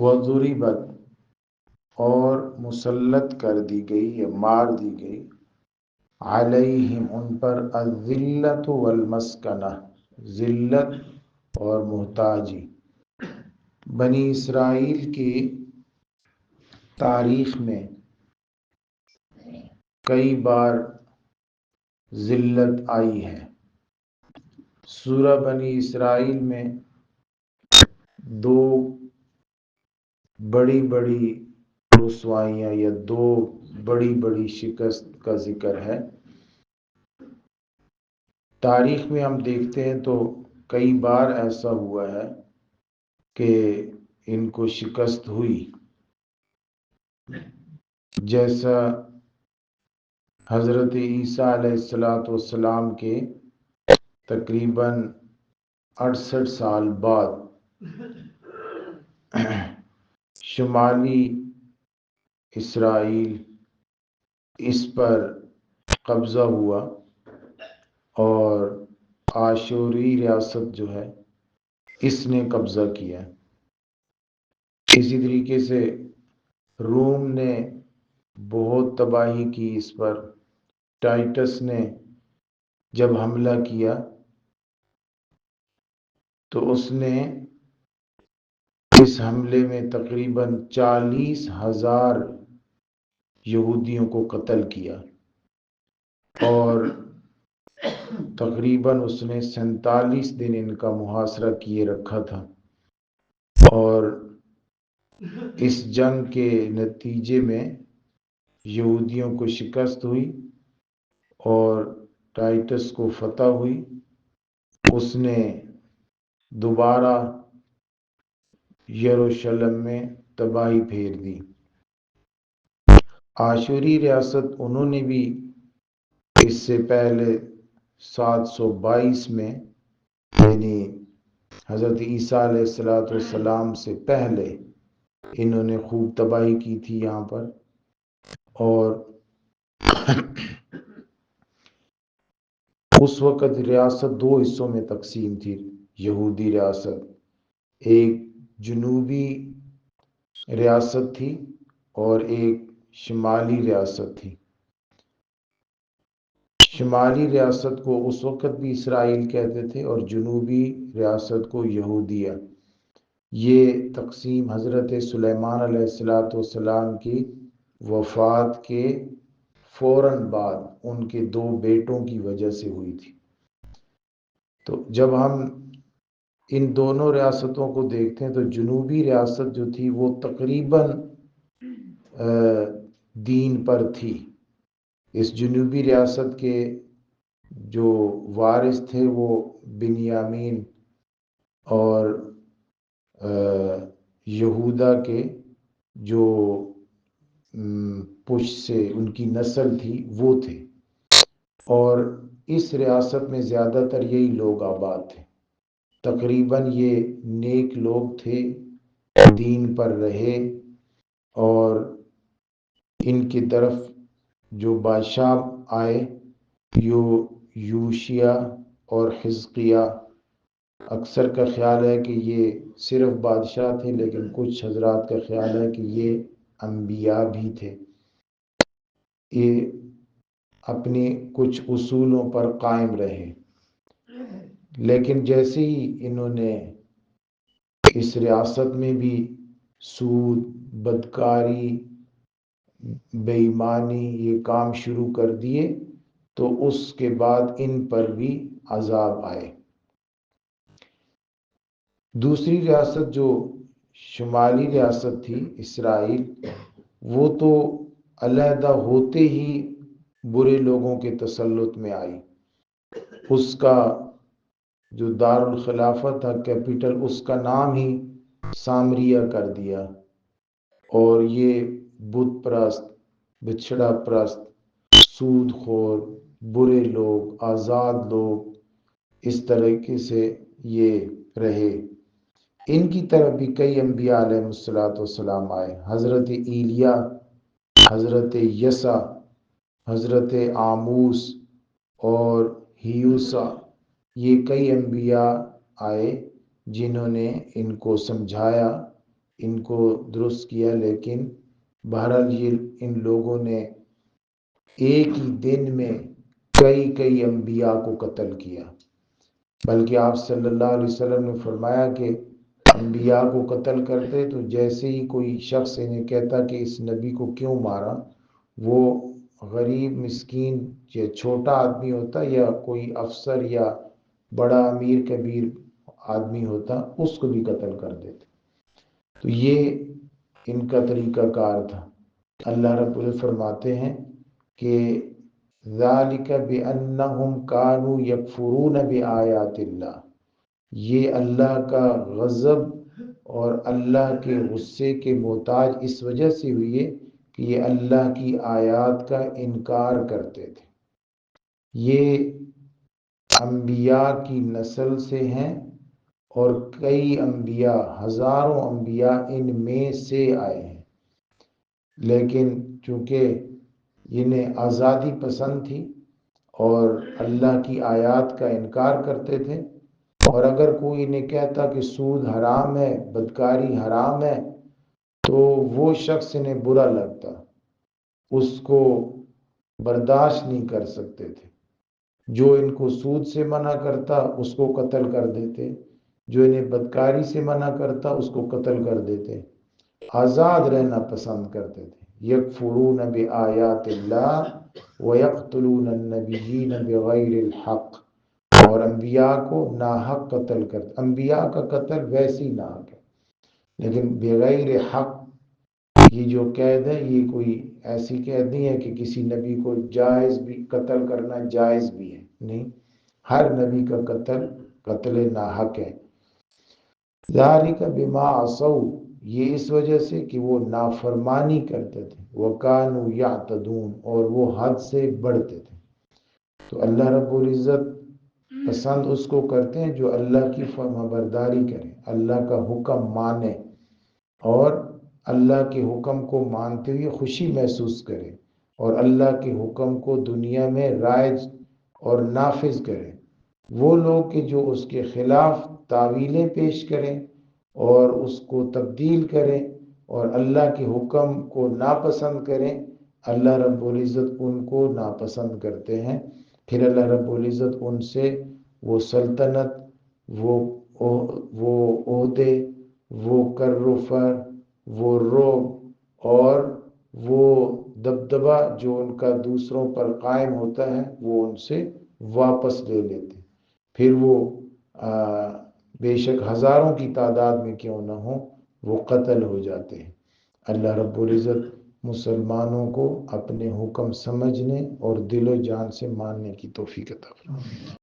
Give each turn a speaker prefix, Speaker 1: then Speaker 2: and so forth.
Speaker 1: وضربت اور مسلط کر دی گئی یا مار دی گئی علیہم ان پر الذلت والمسکنہ ذلت اور محتاجی۔ بنی اسرائیل کی تاریخ میں کئی بار ذلت آئی ہے۔ سورہ بنی اسرائیل میں دو بڑی بڑی رسوائیاں یا دو بڑی بڑی شکست کا ذکر ہے۔ تاریخ میں ہم دیکھتے ہیں تو کئی بار ایسا ہوا ہے کہ ان کو شکست ہوئی، جیسا حضرت عیسیٰ علیہ السلام کے تقریباً 68 سال بعد شمالی اسرائیل اس پر قبضہ ہوا اور آشوری ریاست جو ہے اس نے قبضہ کیا۔ اسی طریقے سے روم نے بہت تباہی کی اس پر۔ ٹائٹس نے جب حملہ کیا تو اس نے اس حملے میں تقریباً 40,000 یہودیوں کو قتل کیا اور تقریباً اس نے 47 دن ان کا محاصرہ کیے رکھا تھا، اور اس جنگ کے نتیجے میں یہودیوں کو شکست ہوئی اور ٹائٹس کو فتح ہوئی۔ اس نے دوبارہ یروشلم میں تباہی پھیر دی۔ آشوری ریاست انہوں نے بھی اس سے پہلے 722 میں یعنی حضرت عیسیٰ علیہ السلام سے پہلے انہوں نے خوب تباہی کی تھی یہاں پر، اور اس وقت ریاست دو حصوں میں تقسیم تھی۔ یہودی ریاست ایک جنوبی ریاست تھی اور ایک شمالی ریاست تھی۔ شمالی ریاست کو اس وقت بھی اسرائیل کہتے تھے اور جنوبی ریاست کو یہودیہ۔ یہ تقسیم حضرت سلیمان علیہ السلام کی وفات کے فوراً بعد ان کے دو بیٹوں کی وجہ سے ہوئی تھی۔ تو جب ہم ان دونوں ریاستوں کو دیکھتے ہیں تو جنوبی ریاست جو تھی وہ تقریباً دین پر تھی۔ اس جنوبی ریاست کے جو وارث تھے وہ بنیامین اور یہودا کے جو پشت سے ان کی نسل تھی وہ تھے، اور اس ریاست میں زیادہ تر یہی لوگ آباد تھے۔ تقریباً یہ نیک لوگ تھے، دین پر رہے، اور ان کی طرف جو بادشاہ آئے یوشیا اور حزقیہ، اکثر کا خیال ہے کہ یہ صرف بادشاہ تھے، لیکن کچھ حضرات کا خیال ہے کہ یہ انبیاء بھی تھے۔ یہ اپنی کچھ اصولوں پر قائم رہے، لیکن جیسے ہی انہوں نے اس ریاست میں بھی سود، بدکاری، بے ایمانی یہ کام شروع کر دیے تو اس کے بعد ان پر بھی عذاب آئے۔ دوسری ریاست جو شمالی ریاست تھی اسرائیل، وہ تو علیحدہ ہوتے ہی برے لوگوں کے تسلط میں آئی۔ اس کا جو دارالخلافہ تھا، کیپٹل، اس کا نام ہی سامریہ کر دیا، اور یہ بت پرست، بچھڑا پرست، سود خور، برے لوگ، آزاد لوگ، اس طریقے سے یہ رہے۔ ان کی طرف بھی کئی انبیاء علیہ السلام آئے، حضرت ایلیا، حضرت یسع، حضرت آموس اور ہیوسا، یہ کئی انبیاء آئے جنہوں نے ان کو سمجھایا، ان کو درست کیا، لیکن بہرحال یہ ان لوگوں نے ایک ہی دن میں کئی انبیاء کو قتل کیا، بلکہ آپ صلی اللہ علیہ وسلم نے فرمایا کہ انبیاء کو قتل کرتے تو جیسے ہی کوئی شخص انہیں کہتا کہ اس نبی کو کیوں مارا، وہ غریب مسکین یا چھوٹا آدمی ہوتا یا کوئی افسر یا بڑا امیر کبیر آدمی ہوتا، اس کو بھی قتل کر دیتے۔ تو یہ ان کا طریقہ کار تھا۔ اللہ رب العزت فرماتے ہیں کہ ذالک بأنہم کانوا یکفرون بآیات اللہ، یہ اللہ کا غضب اور اللہ کے غصے کے محتاج اس وجہ سے ہوئی ہے کہ یہ اللہ کی آیات کا انکار کرتے تھے۔ یہ انبیاء کی نسل سے ہیں اور کئی انبیاء، ہزاروں انبیاء ان میں سے آئے ہیں، لیکن چونکہ انہیں آزادی پسند تھی اور اللہ کی آیات کا انکار کرتے تھے، اور اگر کوئی انہیں کہتا کہ سود حرام ہے، بدکاری حرام ہے، تو وہ شخص انہیں برا لگتا، اس کو برداشت نہیں کر سکتے تھے۔ جو ان کو سود سے منع کرتا اس کو قتل کر دیتے، جو انہیں بدکاری سے منع کرتا اس کو قتل کر دیتے، آزاد رہنا پسند کرتے تھے۔ یکفرون بآیات اللہ ویقتلون النبیین بغیر الحق، اور انبیاء کو ناحق قتل کرتے۔ انبیاء کا قتل ویسی ناحق ہے، لیکن بغیر حق یہ جو قید ہے، یہ کوئی ایسی قید نہیں ہے کہ کسی نبی کو جائز بھی قتل کرنا جائز بھی ہے، نہیں، ہر نبی کا قتل ناحق ہے۔ ذالک بما عصوا، یہ اس وجہ سے کہ وہ نافرمانی کرتے تھے، وکانوا یعتدون، اور وہ حد سے بڑھتے تھے۔ تو اللہ رب العزت پسند اس کو کرتے ہیں جو اللہ کی فرما برداری کرے، اللہ کا حکم مانے اور اللہ کے حکم کو مانتے ہوئے خوشی محسوس کرے، اور اللہ کے حکم کو دنیا میں رائج اور نافذ کرے۔ وہ لوگ کہ جو اس کے خلاف تعویلیں پیش کریں اور اس کو تبدیل کریں اور اللہ کے حکم کو ناپسند کریں، اللہ رب العزت ان کو ناپسند کرتے ہیں۔ پھر اللہ رب العزت ان سے وہ سلطنت، وہ عہدے، وہ کر و فر، وہ رعب اور وہ دبدبہ جو ان کا دوسروں پر قائم ہوتا ہے، وہ ان سے واپس لے لیتے، پھر وہ بے شک ہزاروں کی تعداد میں کیوں نہ ہوں، وہ قتل ہو جاتے ہیں۔ اللہ رب العزت مسلمانوں کو اپنے حکم سمجھنے اور دل و جان سے ماننے کی توفیق عطا فرمائے۔